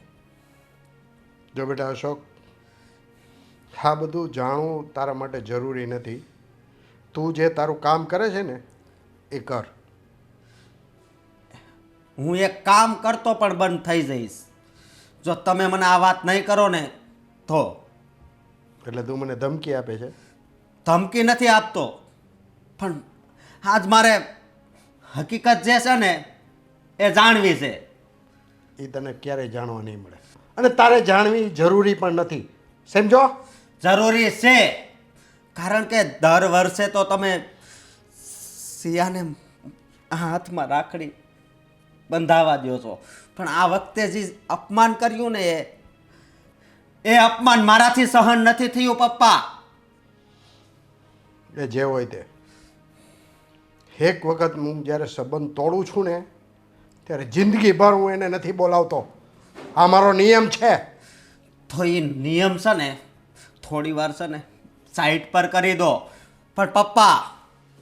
જો બેટા અશોક, આ બધું જાણવું તારા માટે જરૂરી નથી. તું જે તારું કામ કરે છે ને એ કર. હું એક કામ કરતો પણ બંધ થઈ જઈશ જો તમે મને આ વાત નહીં કરો ને તો. એટલે તું મને ધમકી આપે છે? ધમકી નથી આપતો, પણ આજ મારે હકીકત જે છે ને એ જાણવી છે. એ તને ક્યારેય જાણવા નહીં મળે, અને તારે જાણવી જરૂરી પણ નથી. સમજો? જરૂરી છે, કારણ કે દર વર્ષે તો તમે સિયાને હાથમાં રાખડી બંધાવા દો છો, પણ આ વખતે જે અપમાન કર્યું ને એ અપમાન મારાથી સહન નથી થયું પપ્પા. એ જે હોય તે. એક વખત હું જ્યારે સંબંધ તોડું છું ને ત્યારે જિંદગીભર હું એને નથી બોલાવતો. આ મારો નિયમ છે. તો એ નિયમ છે ને થોડી વાર છે ને સાઈડ પર કરી દો, પણ પપ્પા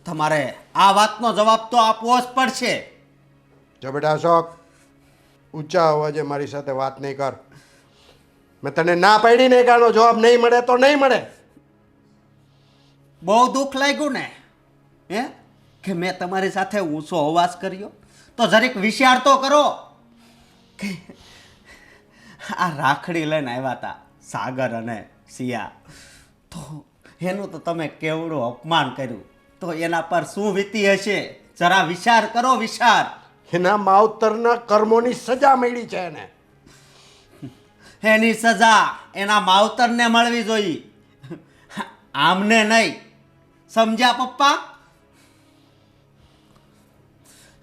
તમારે આ વાતનો જવાબ તો આપવો જ પડશે. જો બેટા અશોક, ઊંચા અવાજે મારી સાથે વાત નહીં કર. મેં તને ના પાડીને કે આનો જવાબ નહીં મળે તો નહીં મળે. બહુ દુઃખ લાગ્યું ને હે કે મેં તમારી સાથે ઊંચો અવાજ કર્યો? તો જરીક વિચાર તો કરો કે આ રાખડી લઈને આવ્યા હતા સાગર અને સિયા, તો એનું તો તમે કેવડું અપમાન કર્યું, તો એના પર શું વીતી હશે? જરા વિચાર કરો, વિચાર. એના માવતરના કર્મોની સજા મળી છે એને. એની સજા એના માવતરને મળવી જોઈએ, આમને નહીં. સમજ્યા પપ્પા?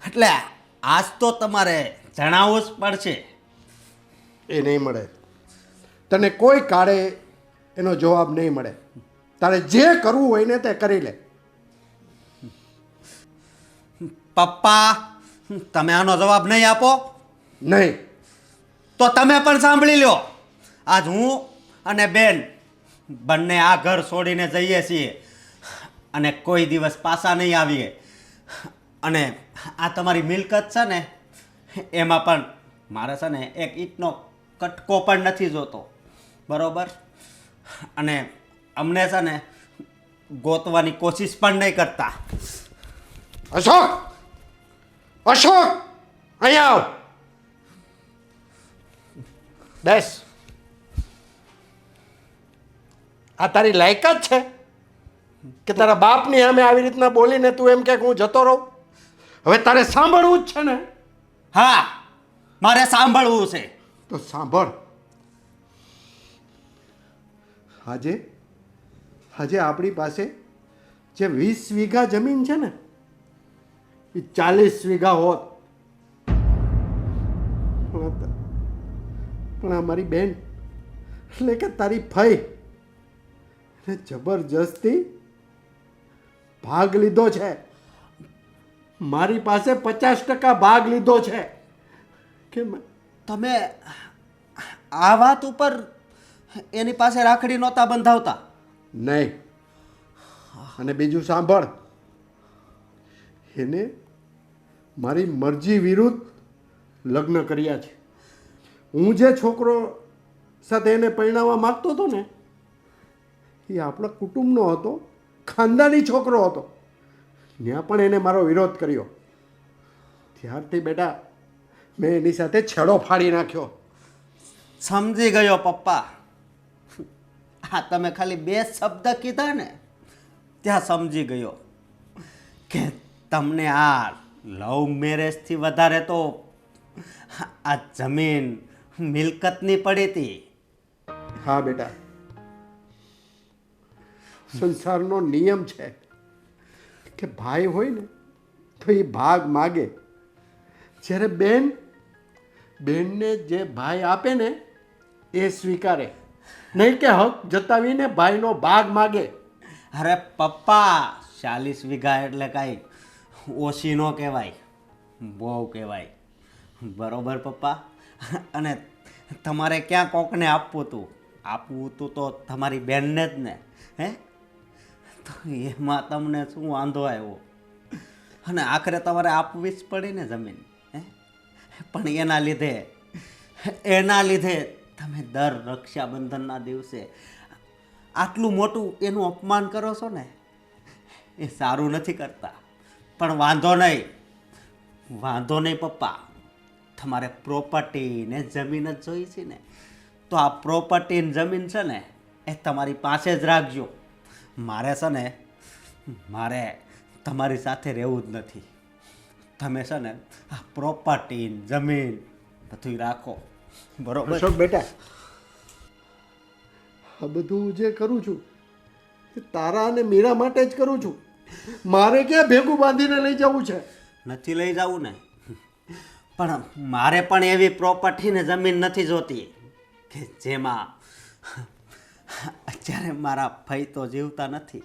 એટલે આજ તો તમારે જણાવવું જ પડશે. એ નહીં મળે. તને કોઈ કાળે એનો જવાબ નહીં મળે. તારે જે કરવું હોય ને તે કરી લે. પપ્પા તમે આનો જવાબ નહીં આપો નહીં તો તમે પણ સાંભળી લો. આજ હું અને બેન બંને આ ઘર છોડીને જઈએ છીએ અને કોઈ દિવસ પાછા નહીં આવીએ. અને આ તમારી મિલકત છે ને એમાં પણ મારે છે ને એક ઈંટનો કટકો પણ નથી જોતો, બરોબર? અને અમને છે ને ગોતવાની કોશિશ પણ નહીં કરતા. અશોક, અશોક, અહીંયા આવ. બેસ. આ તારી લાયકાત છે કે તારા બાપની સામે આવી રીતના બોલીને તું એમ કે હું જતો રહું? હવે તારે સાંભળવું જ છે ને? હા, મારે સાંભળવું છે. તો સાંભળ. આજે આપણી પાસે જે 20 વીઘા જમીન છે ને એ 40 વીઘા હોત. પણ આ મારી બેન એટલે કે તારી ફઈ એને જબરજસ્તી ભાગ લીધો છે. મારી પાસે 50% ભાગ લીધો છે. કે તમે આ વાત ઉપર એની પાસે રાખડી નહોતા બંધાવતા? નહીં. અને બીજું સાંભળ, એને મારી મરજી વિરુદ્ધ લગ્ન કર્યા છે. હું જે છોકરો સાથે એને પરણાવવા માગતો હતો ને એ આપણા કુટુંબનો હતો, ખાનદાની છોકરો હતો. ત્યાં પણ એને મારો વિરોધ કર્યો. ત્યારથી બેટા મેં એની સાથે છેડો ફાડી નાખ્યો. સમજી ગયો પપ્પા. હા તમે ખાલી 2 શબ્દ કીધા ને ત્યાં સમજી ગયો કે તમને આ લવ મેરેજથી વધારે તો આ જમીન મિલકતની પડી હતી. હા બેટા, સંસારનો નિયમ છે કે ભાઈ હોય ને તો એ ભાગ માગે. જ્યારે બેનને જે ભાઈ આપે ને એ સ્વીકારે, નહીં કે હક જતાવીને ભાઈનો ભાગ માગે. અરે પપ્પા 40 વીઘા એટલે કાંઈ ઓછી ન કહેવાય, બહુ કહેવાય. બરોબર પપ્પા? અને તમારે ક્યાં કોકને આપવું હતું તો તમારી બેનને જ ને. હે તો એમાં તમને શું વાંધો આવ્યો? અને આખરે તમારે આપવી જ પડી ને જમીન. હે પણ એના લીધે તમે દર રક્ષાબંધનના દિવસે આટલું મોટું એનું અપમાન કરો છો ને, એ સારું નથી કરતા. પણ વાંધો નહીં પપ્પા, તમારે પ્રોપર્ટી ને જમીન જ જોઈ છે ને, તો આ પ્રોપર્ટી ને જમીન છે ને એ તમારી પાસે જ રાખજો. મારે તમારી સાથે રહેવું જ નથી. તમે છે ને આ પ્રોપર્ટી જમીન બધું રાખો. બરોબર? અશોક બેટા, આ બધું જે કરું છું એ તારા અને મીરા માટે જ કરું છું. મારે ક્યાં ભેગું બાંધીને લઈ જવું છે? નથી લઈ જવું ને, પણ મારે પણ એવી પ્રોપર્ટી ને જમીન નથી જોતી કે જેમાં અત્યારે મારા ભાઈ તો જીવતા નથી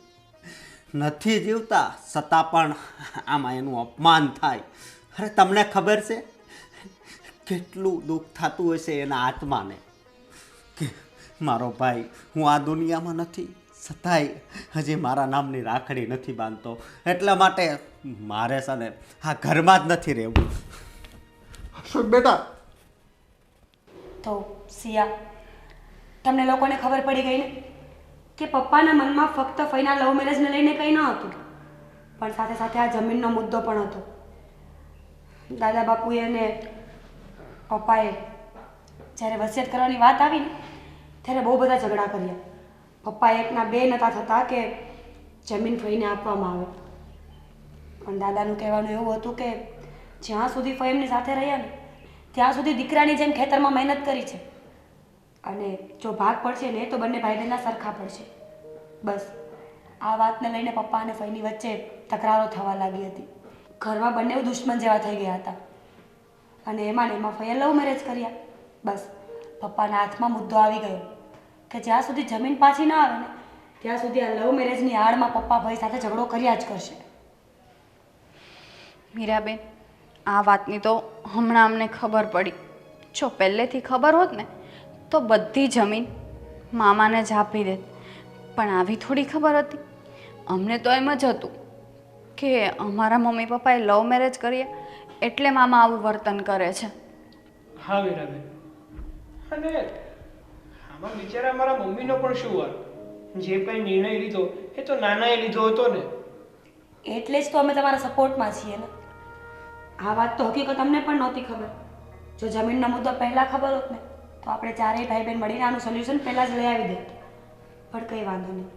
છતાં પણ આમાં એનું અપમાન થાય. અરે તમને ખબર છે કેટલું દુઃખ થતું હશે એના આત્માને કે મારો ભાઈ હું આ દુનિયામાં નથી છતાંય હજી મારા નામની રાખડી નથી બાંધતો. એટલા માટે મારે છે ને આ ઘરમાં જ નથી રહેવું. અશોક બેટા, તો સિયા, તમને લોકોને ખબર પડી ગઈ ને કે પપ્પાના મનમાં ફક્ત ફઈના લવ મેરેજને લઈને કંઈ ન હતું, પણ સાથે સાથે આ જમીનનો મુદ્દો પણ હતો. દાદા બાપુએ અને પપ્પાએ જ્યારે વસિયત કરવાની વાત આવી ને ત્યારે બહુ બધા ઝઘડા કર્યા. પપ્પા એકના બે નતા થતા કે જમીન ફઈને આપવામાં આવે, પણ દાદાનું કહેવાનું એવું હતું કે જ્યાં સુધી ફઈ એમની સાથે રહ્યા ને ત્યાં સુધી દીકરાની જેમ ખેતરમાં મહેનત કરી છે, અને જો ભાગ પડશે ને તો બંને ભાઈ બહેનના સરખા પડશે. બસ આ વાતને લઈને પપ્પા અને ફઈની વચ્ચે તકરારો થવા લાગી હતી. ઘરમાં બંને દુશ્મન જેવા થઈ ગયા હતા, અને એમાં ફઈએ લવ મેરેજ કર્યા. બસ પપ્પાના હાથમાં મુદ્દો આવી ગયો કે જ્યાં સુધી જમીન પાછી ના આવે ને ત્યાં સુધી આ લવ મેરેજની આડમાં પપ્પા ભાઈ સાથે ઝઘડો કર્યા જ કરશે. મીરાબેન, આ વાતની તો હમણાં અમને ખબર પડી. જો પહેલેથી ખબર હોત ને તો બધી જમીન મામાને જ આપી દેત, પણ આવી થોડી ખબર હતી. અમને તો એમ જ હતું કે અમારા મમ્મી પપ્પાએ લવ મેરેજ કર્યા એટલે મામા આવું વર્તન કરે છે. હા મીરાબેન, અને આમાં બિચારા મારા મમ્મીનો પણ શું વાર? જે કંઈ નિર્ણય લીધો એ તો નાનાએ લીધો હતો ને. એટલે જ તો અમે તમારા સપોર્ટમાં છીએ ને. આ વાત તો હકીકત અમને પણ નહોતી ખબર. જો જમીનનો મુદ્દો પહેલાં ખબર હોત ને તો આપણે ચારેય ભાઈ બહેન મળીને આનું સોલ્યુશન પહેલાં જ લઈ આવી દેત. પણ કંઈ વાંધો નહીં,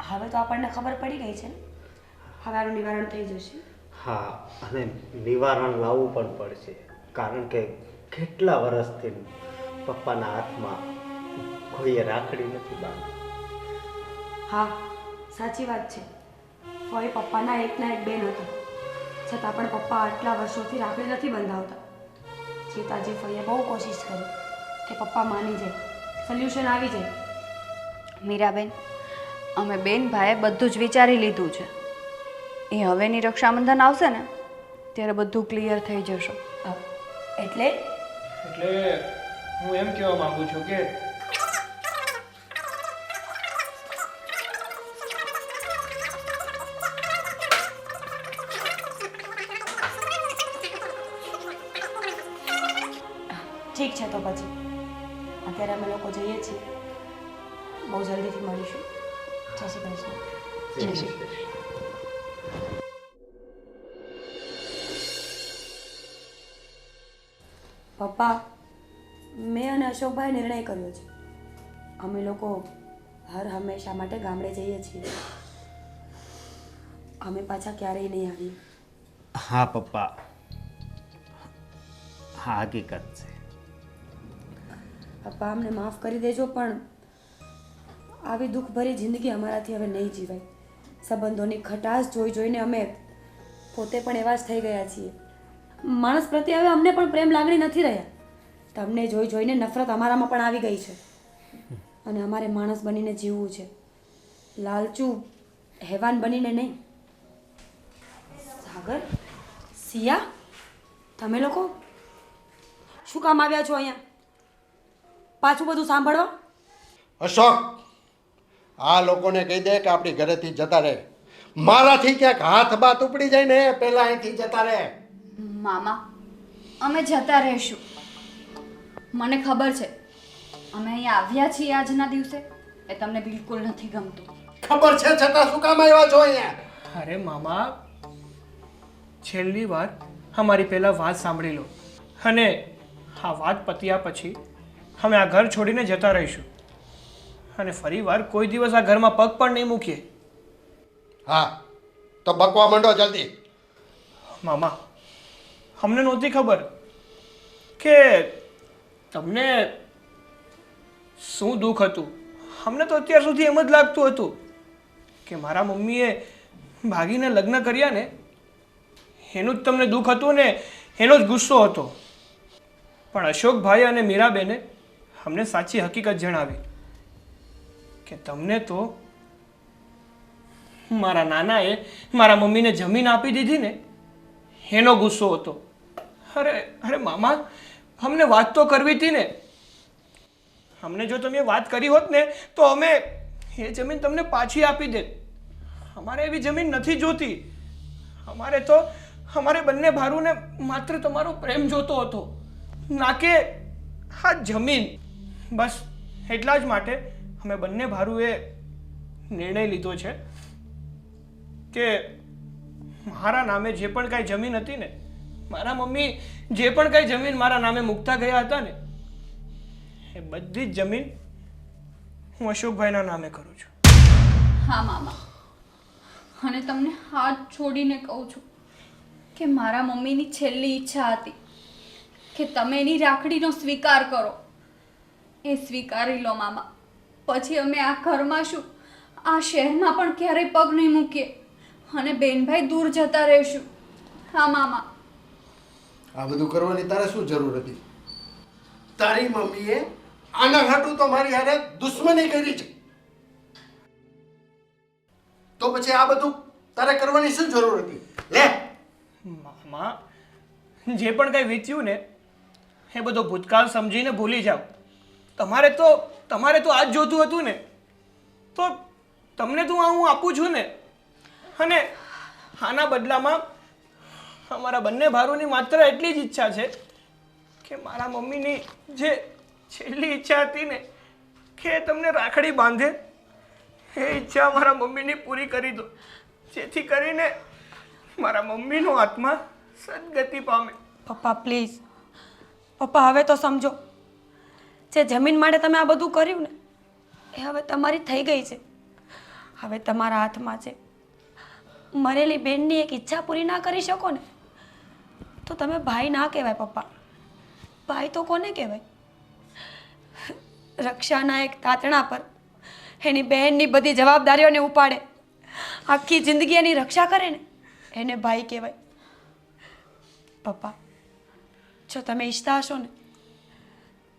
હવે તો આપણને ખબર પડી ગઈ છે ને, હવે આનું નિવારણ થઈ જશે. હા, અને નિવારણ લાવવું પણ પડશે, કારણ કે કેટલા વર્ષથી પપ્પાના હાથમાં કોઈએ રાખડી નથી બાંધી. હા, સાચી વાત છે. ફોઈ પપ્પાના એકના એક બેન હતા, છતાં પણ પપ્પા આટલા વર્ષોથી રાખડી નથી બંધાવતા. સીતાજી ફઈએ બહુ કોશિશ કરી કે પપ્પા માની જાય, સોલ્યુશન આવી જાય. મીરાબેન, અમે બેન ભાઈએ બધું જ વિચારી લીધું છે. એ હવેની રક્ષાબંધન આવશે ને ત્યારે બધું ક્લિયર થઈ જશે. એટલે હું એમ કહેવા માંગુ છું કે ઠીક છે, તો પછી અત્યારે અમે લોકો જઈએ છીએ. બહુ જલ્દીથી મળીશું. જય શ્રી કૃષ્ણ. જય શ્રી કૃષ્ણ. પપ્પા, મેં અને અશોકભાઈ નિર્ણય કર્યો છે. અમે લોકો હર હંમેશા માટે ગામડે જઈએ છીએ. અમે પાછા ક્યારેય નહીં આવીએ. હા પપ્પા, હા હકીકત છે. પપ્પા અમને માફ કરી દેજો, પણ આવી દુઃખભરી જિંદગી અમારાથી હવે નહીં જીવાય. સંબંધોની ખટાશ જોઈને અમે પોતે પણ એવા જ થઈ ગયા છીએ. માણસ પ્રત્યે હવે અમને પણ પ્રેમ લાગણી નથી રહ્યા. તમને જોઈને નફરત અમારામાં પણ આવી ગઈ છે. અને અમારે માણસ બનીને જીવવું છે, લાલચુ હેવાન બનીને નહીં. સાગર, સિયા, તમે લોકો શું કામ આવ્યા છો અહીંયા? પાછું બધું સાંભળવા? અશોક, આ લોકોને કહી દે કે આપણી ઘરેથી જતા રહે. મારાથી ક્યાંક હાથ બાત ઉપડી જાય ને પહેલા અહીંથી જતા રહે. મામા, અમે જતા રહીશું. મને ખબર છે અમે અહીંયા આવ્યા છીએ આજના દિવસે એ તમને બિલકુલ નથી ગમતું. ખબર છે છતાં શું કામ આવ્યા છો અહીંયા? અરે મામા, છેલ્લી વાર અમારી પહેલાં વાત સાંભળી લો, અને આ વાત પત્યા પછી અમે આ ઘર છોડીને જતા રહીશું, અને ફરી વાર કોઈ દિવસ આ ઘરમાં પગ પણ નહીં મૂકીએ. હા, તો બકવા માંડો જલ્દી. મામા, અમને નહોતી ખબર કે તમને શું દુઃખ હતું. અમને તો અત્યાર સુધી એમ જ લાગતું હતું કે મારા મમ્મીએ ભાગીને લગ્ન કર્યા ને એનું જ તમને દુઃખ હતું ને એનો જ ગુસ્સો હતો. પણ અશોકભાઈ અને મીરાબેને અમને સાચી હકીકત જણાવી કે તમને તો મારા નાનાએ મારા મમ્મીને જમીન આપી દીધી ને એનો ગુસ્સો હતો. અરે મામા, અમને વાત તો કરવી હતી ને. અમને જો તમે વાત કરી હોત ને તો અમે એ જમીન તમને પાછી આપી દેત. અમારે એવી જમીન નથી જોતી. અમારે બંને ભારુને માત્ર તમારો પ્રેમ જોતો હતો, ના કે આ જમીન. બસ એટલા જ માટે અમે બંને ભારુએ નિર્ણય લીધો છે કે મારા નામે જે પણ કાંઈ જમીન હતી ને, મારા મમ્મી જે પણ કાંઈ જમીન મારા નામે મૂકતા ગયા હતા ને, એ બધી જ જમીન હું અશોકભાઈના નામે કરું છું. હા મામા, અને તમને હાથ છોડીને કહું છું કે મારા મમ્મીની છેલ્લી ઈચ્છા હતી કે તમે એની રાખડીનો સ્વીકાર કરો. એ સ્વીકારી લો મામા, પછી અમે આ ઘરમાં શું, આ શહેરમાં પણ ક્યારેય પગ નહીં મૂકીએ અને બેનભાઈ દૂર જતા રહીશું. હા મામા. આ બધું કરવાની તારે શું જરૂર હતી? તારી મમ્મીએ આના હાટું તો મારી હારે દુશ્મની કરી છે, તો પછી આ બધું તારે કરવાની શું જરૂર હતી? લે મામા, જે પણ કંઈ વીત્યું ને એ બધો ભૂતકાળ સમજીને ભૂલી જાઓ. તમારે તો આ જ જોતું હતું ને, તો તમને તો હું આપું છું ને. અને આના બદલામાં અમારા બંને ભારુની માત્ર એટલી જ ઈચ્છા છે કે મારા મમ્મીની જે છેલ્લી ઈચ્છા હતી ને કે તમને રાખડી બાંધે, એ ઈચ્છા મારા મમ્મીની પૂરી કરી દો, જેથી કરીને મારા મમ્મીનો આત્મા સદગતિ પામે. પપ્પા પ્લીઝ, પપ્પા હવે તો સમજો. જે જમીન માટે તમે આ બધું કર્યું ને એ હવે તમારી થઈ ગઈ છે. હવે તમારા હાથમાં છે. મરેલી બેનની એક ઈચ્છા પૂરી ના કરી શકો ને તો તમે ભાઈ ના કહેવાય પપ્પા. ભાઈ તો કોને કહેવાય? રક્ષાના એક તાતણા પર એની બહેનની બધી જવાબદારીઓને ઉપાડે, આખી જિંદગી એની રક્ષા કરે ને એને ભાઈ કહેવાય. પપ્પા, જો તમે ઈચ્છતા હશો ને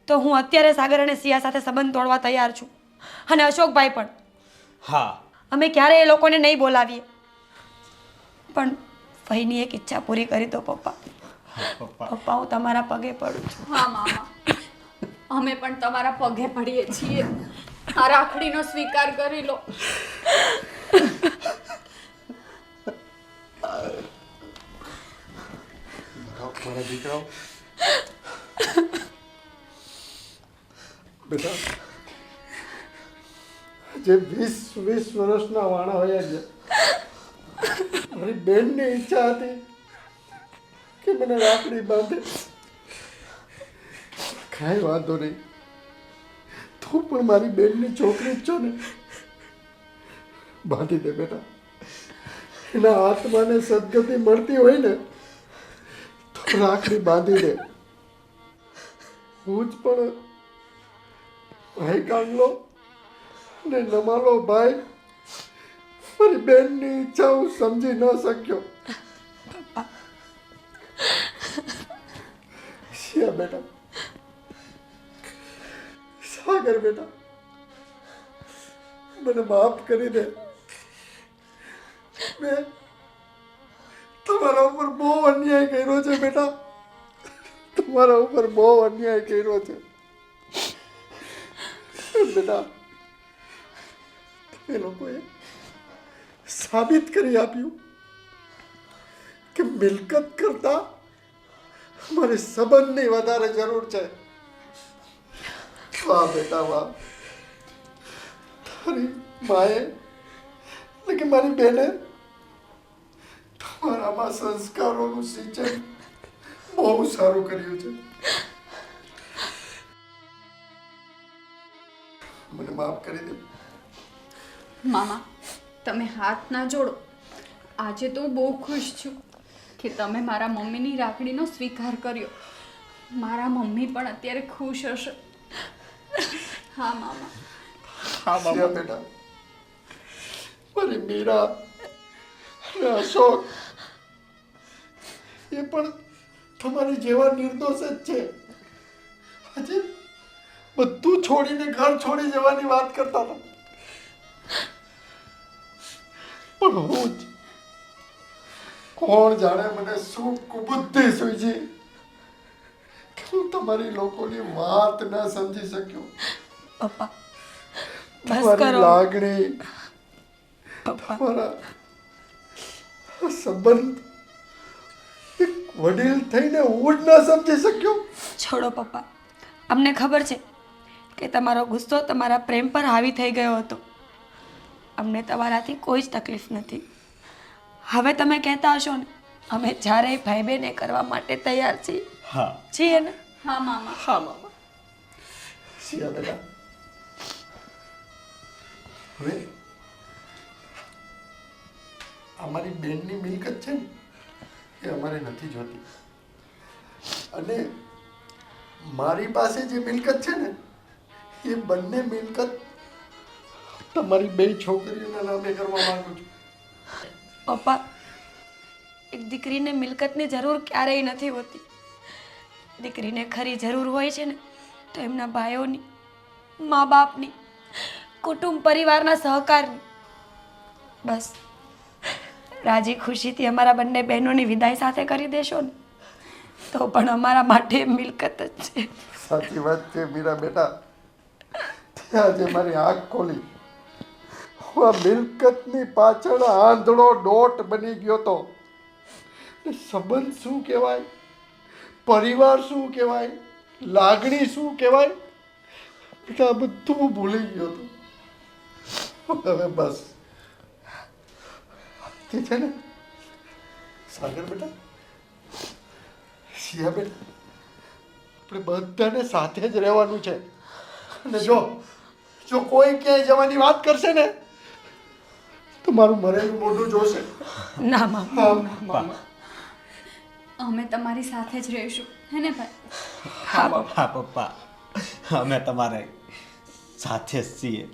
તો હું અત્યારે સાગર અને સિયા સાથે સંબંધ તોડવા તૈયાર છું, અને અશોકભાઈ પણ. હા, અમે ક્યારે એ લોકોને નહીં બોલાવીએ, પણ ભાઈની એક ઈચ્છા પૂરી કરી દો પપ્પા. પપ્પા, હું તમારા પગે પડું છું. હા મામા, અમે પણ તમારા પગે પડીએ છીએ. આ રાખડીનો સ્વીકાર કરી લો. મારા દીકરાઓ, બેટા, જે 20 વર્ષના વાણા હોય છે, મારી બેનની ઈચ્છા હતી કે મને રાખડી બાંધે. કાંઈ વાંધો નહીં, તું પણ મારી બેનની છોકરી જ છો ને. બાંધી દે બેટા. એના આત્માને સદગતિ મળતી હોય ને તો રાખડી બાંધી દે. હું જ પણ ભાઈ કાંગલો ને નમાલો ભાઈ મારી બેનની ઈચ્છા હું સમજી ન શક્યો. શિયા બેટા, સાગર બેટા, મને માફ કરી દે. મેં તમારા ઉપર બહુ અન્યાય કર્યો છે બેટા, તમારા ઉપર બહુ અન્યાય કર્યો છે બેટા. તમે લોકોએ સાબિત કરી આપ્યું કે મિલકત કરતા મારે સંબંધની વધારે જરૂર છે. વાહ બેટા વાહ. તારી માએ એટલે કે મારી બેને તમારામાં સંસ્કારોનું સિંચન બહુ સારું કર્યું છે. મને માફ કરી દે. મામા, તમે હાથ ના જોડો. આજે તો હું બહુ ખુશ છું કે તમે મારા મમ્મીની રાખડીનો સ્વીકાર કર્યો. મારા મમ્મી પણ અત્યારે ખુશ હશે. હા મામા. શિયા બેટા, મારી મીરા અને અશોક એ પણ તમારી જેવા નિર્દોષ જ છે. આજે બધું છોડીને ઘર છોડી જવાની વાત કરતા હતા, પણ હું જ કોણ જાણે મને શું કુબુદ્ધિ સૂજી કે હું તમારી લોકોની વાત ન સમજી શક્યો. પપ્પા બસ તમારી કરો લાગણી, પપ્પા. તમારા સંબંધ એક વડીલ થઈને હું જ ન સમજી શક્યો. છોડો પપ્પા, અમને ખબર છે કે તમારો ગુસ્સો તમારા પ્રેમ પર હાવી થઈ ગયો હતો. અમને તમારાથી કોઈ જ તકલીફ નથી. હવે તમે કહેતા હશો ને, અમે જ્યારે ભાઈ બહેન એ કરવા માટે તૈયાર છીએ. હા છીએ ને? હા મામા. હા મામા. શિયા બેટા, હવે અમારી બેનની મિલકત છે ને એ અમારે નથી જોતી, અને મારી પાસે જે મિલકત છે ને એ બંને મિલકત તમારી બે છોકરીઓના નામે કરવા માંગુ છું. પપ્પા, એક દીકરીને મિલકતની જરૂર ક્યારેય નથી હોતી. દીકરીને ખરી જરૂર હોય છે ને તો એમના ભાઈઓની, મા બાપની, કુટુંબ પરિવારના સહકારની. બસ રાજી ખુશીથી અમારા બંને બહેનોની વિદાય સાથે કરી દેશો ને તો પણ અમારા માટે મિલકત જ છે. સાચી વાત છે મીરા બેટા, તે આજે મારી આંખ ખોલી. હું આ મિલકતની પાછળ આંધળો દોટ બની ગયો તો. સંબંધ શું કહેવાય, પરિવાર શું કહેવાય, લાગણી શું કહેવાય, બેટા આ બધું હું ભૂલી ગયો હતો. હવે બસ તે છે ને સાગર બેટા, શિયા બેટા, આપણે બધાને સાથે જ રહેવાનું છે. અને જો કોઈ ક્યાંય જવાની વાત કરશે ને તો મારું મરેલું મોઢું જોશે. ના મામા. મામા. અમે તમારી સાથે જ રહીશું, હે ને ભાઈ? હા પપ્પા, અમે તમારે સાથે જ છીએ.